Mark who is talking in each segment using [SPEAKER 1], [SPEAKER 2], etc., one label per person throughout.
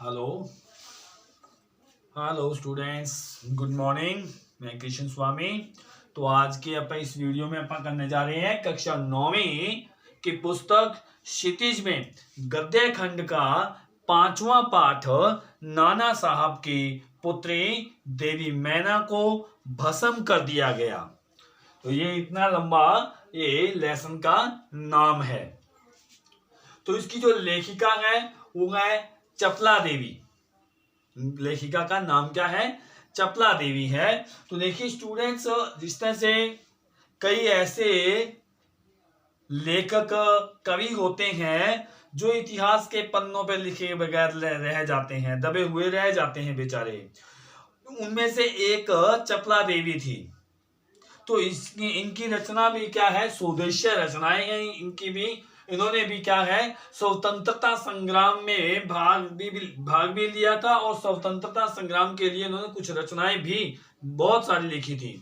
[SPEAKER 1] Hello hello students, good morning. मैं कृष्ण स्वामी। तो आज के अपन इस वीडियो में अपन करने जा रहे हैं कक्षा 9वीं की पुस्तक क्षितिज में गद्य खंड का 5वां पाठ नाना साहब की पुत्री देवी मैना को भस्म कर दिया गया। तो ये इतना लंबा ये लेसन का नाम है। तो इसकी जो लेखिका है वो है चपला देवी। लेखिका का नाम क्या है? चपला देवी है। तो देखिए स्टूडेंट्स, जिस तरह से कई ऐसे लेखक कवि होते हैं जो इतिहास के पन्नों पर लिखे बगैर रह जाते हैं, दबे हुए रह जाते हैं बेचारे। उनमें से एक चपला देवी थी। तो इसकी इनकी रचना भी क्या है? स्वदेशीय रचनाएं हैं इनकी भी। इन्होंने भी क्या है, स्वतंत्रता संग्राम में भाग भी लिया था और स्वतंत्रता संग्राम के लिए इन्होंने कुछ रचनाएं भी बहुत सारी लिखी थी।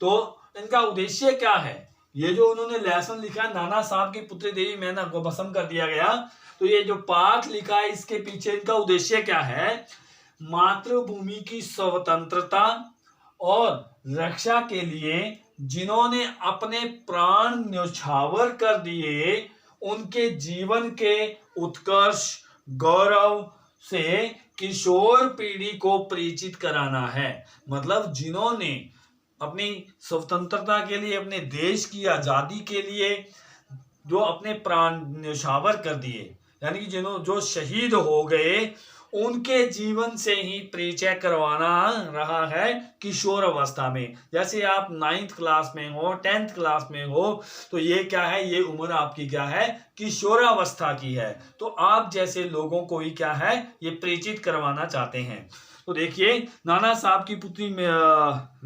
[SPEAKER 1] तो इनका उद्देश्य क्या है? ये जो उन्होंने लेसन लिखा है, नाना साहब की पुत्री देवी मैना को भस्म कर दिया गया, तो ये जो पाठ लिखा है इसके पीछे इनका उद्देश्य क्या है? मातृभूमि की स्वतंत्रता और रक्षा के लिए जिन्होंने अपने प्राण न्यौछावर कर दिए, उनके जीवन के उत्कर्ष गौरव से किशोर पीढ़ी को परिचित कराना है। मतलब जिन्होंने अपनी स्वतंत्रता के लिए, अपने देश की आजादी के लिए जो अपने प्राण न्यौछावर कर दिए, यानी कि जो शहीद हो गए, उनके जीवन से ही परिचय करवाना रहा है किशोर अवस्था में। जैसे आप 9th क्लास में हो, 10th क्लास में हो, तो ये क्या है? ये उम्र आपकी क्या है? किशोरावस्था की है। तो आप जैसे लोगों को ही क्या है, ये परिचित करवाना चाहते हैं। तो देखिए, नाना साहब की पुत्री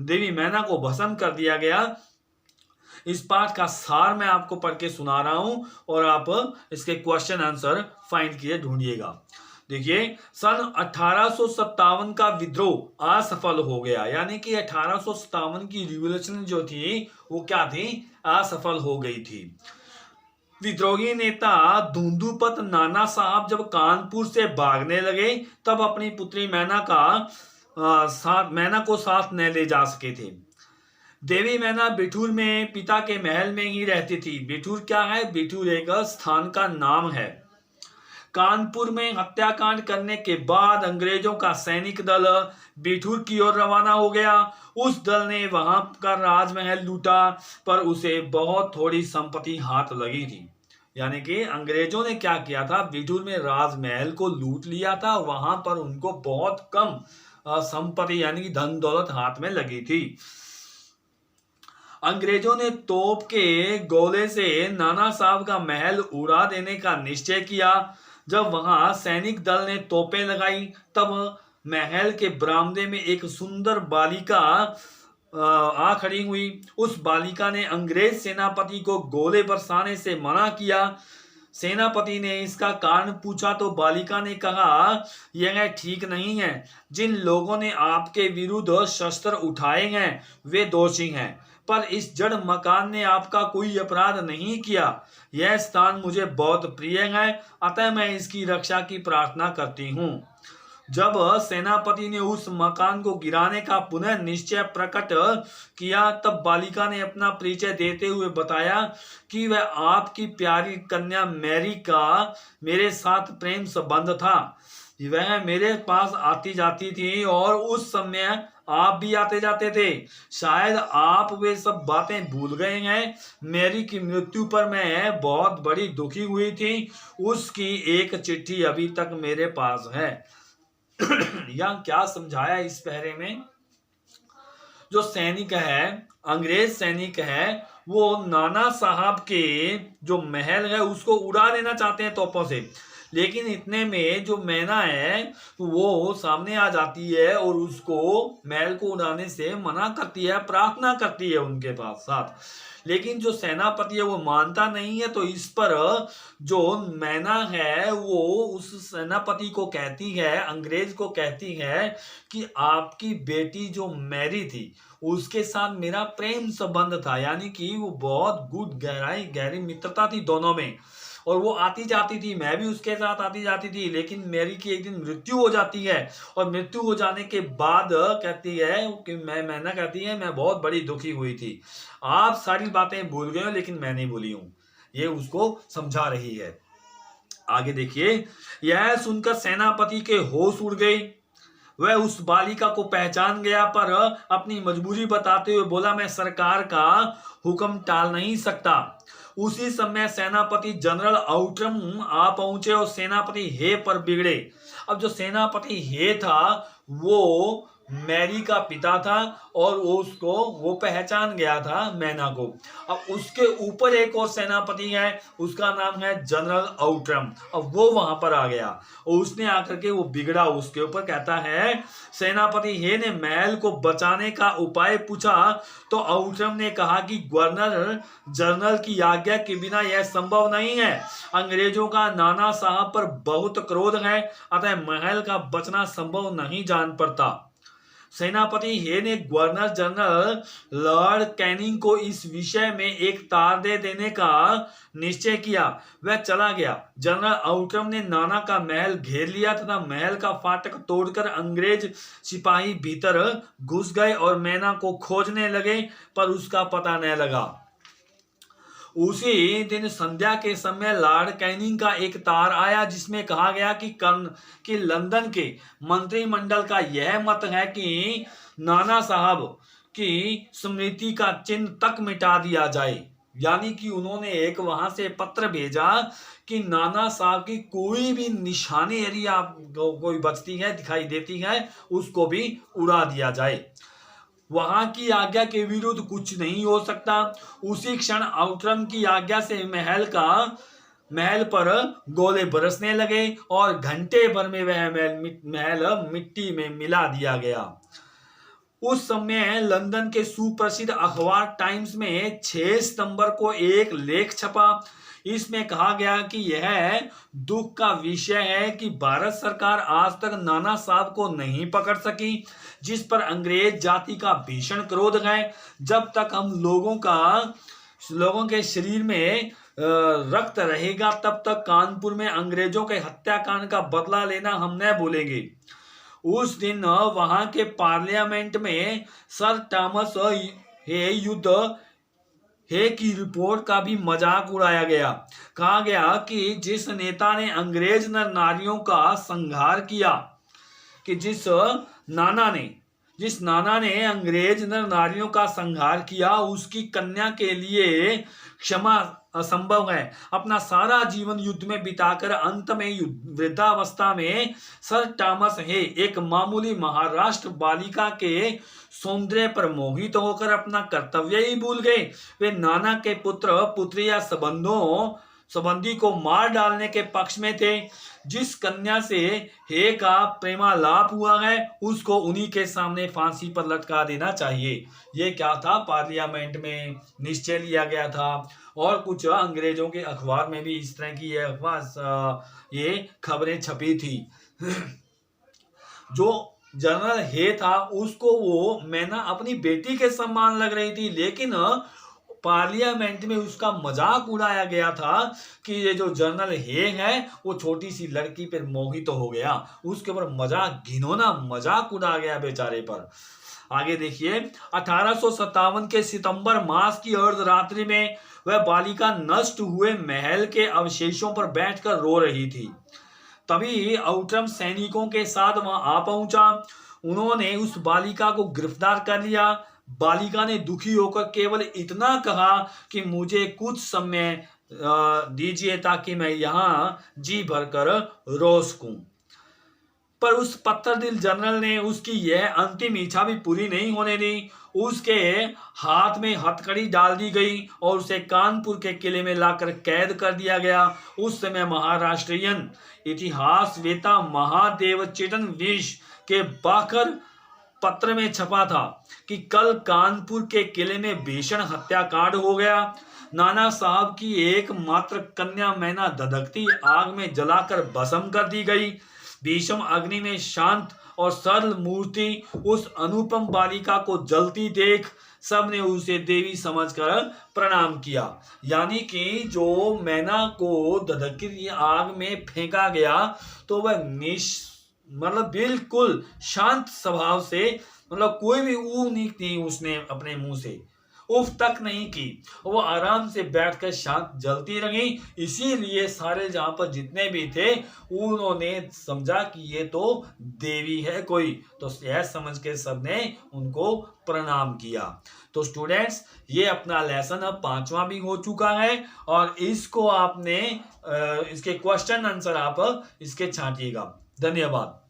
[SPEAKER 1] देवी मैना को भस्म कर दिया गया। इस पाठ का सार मैं आपको पढ़ के सुना रहा हूं और आप इसके क्वेश्चन आंसर फाइंड किए ढूंढिएगा। देखिए, सन 1857 का विद्रोह असफल हो गया, यानी कि 1857 की रिवॉल्यूशन जो थी वो क्या थी? असफल हो गई थी। विद्रोही नेता धुंधुपत नाना साहब जब कानपुर से भागने लगे, तब अपनी पुत्री मैना को साथ न ले जा सके थे। देवी मैना बिठूर में पिता के महल में ही रहती थी। बिठूर क्या है? बिठूर एक स्थान का नाम है। कानपुर में हत्याकांड करने के बाद अंग्रेजों का सैनिक दल बिठूर की ओर रवाना हो गया। उस दल ने वहां का राजमहल लूटा, पर उसे बहुत थोड़ी संपत्ति हाथ लगी थी। यानी कि अंग्रेजों ने क्या किया था? बिठूर में राजमहल को लूट लिया था। वहां पर उनको बहुत कम संपत्ति यानी कि धन दौलत हाथ में लगी थी। अंग्रेजों ने तोप के गोले से नाना साहब का महल उड़ा देने का निश्चय किया। जब वहां सैनिक दल ने तोपें लगाई, तब महल के बरामदे में एक सुंदर बालिका आ खड़ी हुई। उस बालिका ने अंग्रेज सेनापति को गोले बरसाने से मना किया। सेनापति ने इसका कारण पूछा तो बालिका ने कहा, यह ठीक नहीं है। जिन लोगों ने आपके विरुद्ध शस्त्र उठाए हैं वे दोषी हैं, पर इस जड़ मकान ने आपका कोई अपराध नहीं किया। यह स्थान मुझे बहुत प्रिय है, अतः मैं इसकी रक्षा की प्रार्थना करती हूँ। जब सेनापति ने उस मकान को गिराने का पुनः निश्चय प्रकट किया, तब बालिका ने अपना परिचय देते हुए बताया कि वह आपकी प्यारी कन्या मैरी का मेरे साथ प्रेम संबंध था। वह मेरे पास आती जाती थी और उस समय आप भी आते जाते थे। शायद आप वे सब बातें भूल गए हैं। मैरी की मृत्यु पर मैं बहुत बड़ी दुखी हुई थी। उसकी एक चिट्ठी अभी तक मेरे पास है। यहाँ क्या समझाया इस पहरे में? जो सैनिक है, अंग्रेज सैनिक है, वो नाना साहब के जो महल है उसको उड़ा देना चाहते हैं तोपों से। लेकिन इतने में जो मैना है वो सामने आ जाती है और उसको महल को उड़ाने से मना करती है, प्रार्थना करती है उनके पास साथ। लेकिन जो सेनापति है वो मानता नहीं है। तो इस पर जो मैना है वो उस सेनापति को कहती है, अंग्रेज को कहती है कि आपकी बेटी जो मैरी थी उसके साथ मेरा प्रेम संबंध था, यानी कि वो बहुत गहरी मित्रता थी दोनों में। और वो आती जाती थी, मैं भी उसके साथ आती जाती थी, लेकिन मेरी की एक दिन मृत्यु हो जाती है। और मृत्यु हो जाने के बाद कहती है कि मैना कहती है मैं बहुत बड़ी दुखी हुई थी। आप सारी बातें भूल गए हो लेकिन मैं नहीं भूली हूं, ये उसको समझा रही है। आगे देखिए, यह सुनकर सेनापति के होश उड़ गए। वह उस बालिका को पहचान गया, पर अपनी मजबूरी बताते हुए बोला मैं सरकार का हुक्म टाल नहीं सकता। उसी समय सेनापति जनरल आउट्रम आ पहुंचे और सेनापति हे पर बिगड़े। अब जो सेनापति हे था वो मैरी का पिता था और वो पहचान गया था मैना को। अब उसके ऊपर एक और सेनापति है, उसका नाम है जनरल आउट्रम। अब वो वहां पर आ गया और उसने आकर के वो बिगड़ा उसके ऊपर। कहता है सेनापति हे ने महल को बचाने का उपाय पूछा तो आउट्रम ने कहा कि गवर्नर जनरल की आज्ञा के बिना यह संभव नहीं है। अंग्रेजों का नाना साहब पर बहुत क्रोध है, अतः महल का बचना संभव नहीं जान पड़ता। सेनापति हे ने गवर्नर जनरल लॉर्ड कैनिंग को इस विषय में एक तार दे देने का निश्चय किया। वह चला गया। जनरल आउट्रम ने नाना का महल घेर लिया तथा महल का फाटक तोड़कर अंग्रेज सिपाही भीतर घुस गए और मैना को खोजने लगे, पर उसका पता न लगा। उसी दिन संध्या के समय लॉर्ड कैनिंग का एक तार आया जिसमें कहा गया कि लंदन के मंत्रिमंडल का यह मत है कि नाना साहब की स्मृति का चिन्ह तक मिटा दिया जाए। यानी कि उन्होंने एक वहां से पत्र भेजा कि नाना साहब की कोई भी निशानी यदि आप कोई बचती है दिखाई देती है उसको भी उड़ा दिया जाए। वहां की आज्ञा के विरुद्ध कुछ नहीं हो सकता। उसी क्षण आउट्रम की आज्ञा से महल पर गोले बरसने लगे और घंटे भर में वह महल मिट्टी में मिला दिया गया। उस समय लंदन के सुप्रसिद्ध अखबार टाइम्स में 6 सितंबर को एक लेख छपा। इसमें कहा गया कि यह दुख का विषय है कि भारत सरकार आज तक नाना साहब को नहीं पकड़ सकी, जिस पर अंग्रेज जाति का भीषण क्रोध है। जब तक हम लोगों के शरीर में रक्त रहेगा तब तक कानपुर में अंग्रेजों के हत्याकांड का बदला लेना हम न भूलेंगे। उस दिन वहां के पार्लियामेंट में सर थॉमस हे की रिपोर्ट का भी मजाक उड़ाया गया। कहा गया कि जिस नेता ने अंग्रेज नर नारियों का संहार किया, कि जिस नाना ने अंग्रेज नर नारियों का संहार किया उसकी कन्या के लिए क्षमा असंभव है। अपना सारा जीवन युद्ध में बिताकर अंत में वृद्धावस्था में सर थॉमस हे एक मामूली महाराष्ट्र बालिका के सौंदर्य पर मोहित होकर अपना कर्तव्य ही भूल गए। वे नाना के पुत्र पुत्री या संबंधी को मार डालने के पक्ष में थे। जिस कन्या से हे का प्रेमालाप हुआ है उसको उन्हीं के सामने फांसी पर लटका देना चाहिए। ये क्या था, पार्लियामेंट में निश्चय लिया गया था। और कुछ अंग्रेजों के अखबार में भी इस तरह की ये खबरें छपी थी। जो जनरल हे था उसको वो मैना अपनी बेटी के सम्मान लग रही थी, लेकिन पार्लियामेंट में उसका मजाक उड़ाया गया था कि ये जो जनरल हे है वो छोटी सी लड़की पर मोहित हो गया। उसके ऊपर घिनौना मजाक उड़ा गया बेचारे पर। आगे देखिए, 1857 के सितंबर मास की अर्धरात्रि में वह बालिका नष्ट हुए महल के अवशेषों पर बैठकर रो रही थी। तभी आउट्रम सैनिकों के साथ वहां आ पहुंचा। उन्होंने उस बालिका को गिरफ्तार कर लिया। बालिका ने दुखी होकर केवल इतना कहा कि मुझे कुछ समय दीजिए ताकि मैं यहाँ जी भरकर रो सकूं। पर उस पत्थर दिल जनरल ने उसकी यह अंतिम इच्छा भी पूरी नहीं होने दी। उसके हाथ में हथकड़ी डाल दी गई और उसे कानपुर के किले में लाकर कैद कर दिया गया। उस समय महाराष्ट्रियन इतिहासवेता महादेव चेतन विश के बाखर पत्र में छपा था कि कल कानपुर के किले में भीषण हत्याकांड हो गया। नाना साहब की एकमात्र कन्या मैना धधकती आग में जलाकर भस्म कर दी गई। भीषण अग्नि में शांत और सरल मूर्ति उस अनुपम बालिका को जलती देख सबने उसे देवी समझकर प्रणाम किया। यानी कि जो मैना को धधकती आग में फेंका गया तो वह मतलब बिल्कुल शांत स्वभाव से, मतलब कोई भी ऊ नहीं की उसने अपने मुंह से, उफ तक नहीं की। वो आराम से बैठकर शांत जलती रही। इसीलिए सारे जहां पर जितने भी थे उन्होंने समझा कि ये तो देवी है कोई, तो यह समझ के सबने उनको प्रणाम किया। तो स्टूडेंट्स, ये अपना लेसन अब 5वां भी हो चुका है और इसको आपने इसके क्वेश्चन आंसर आप इसके छांटिएगा। धन्यवाद।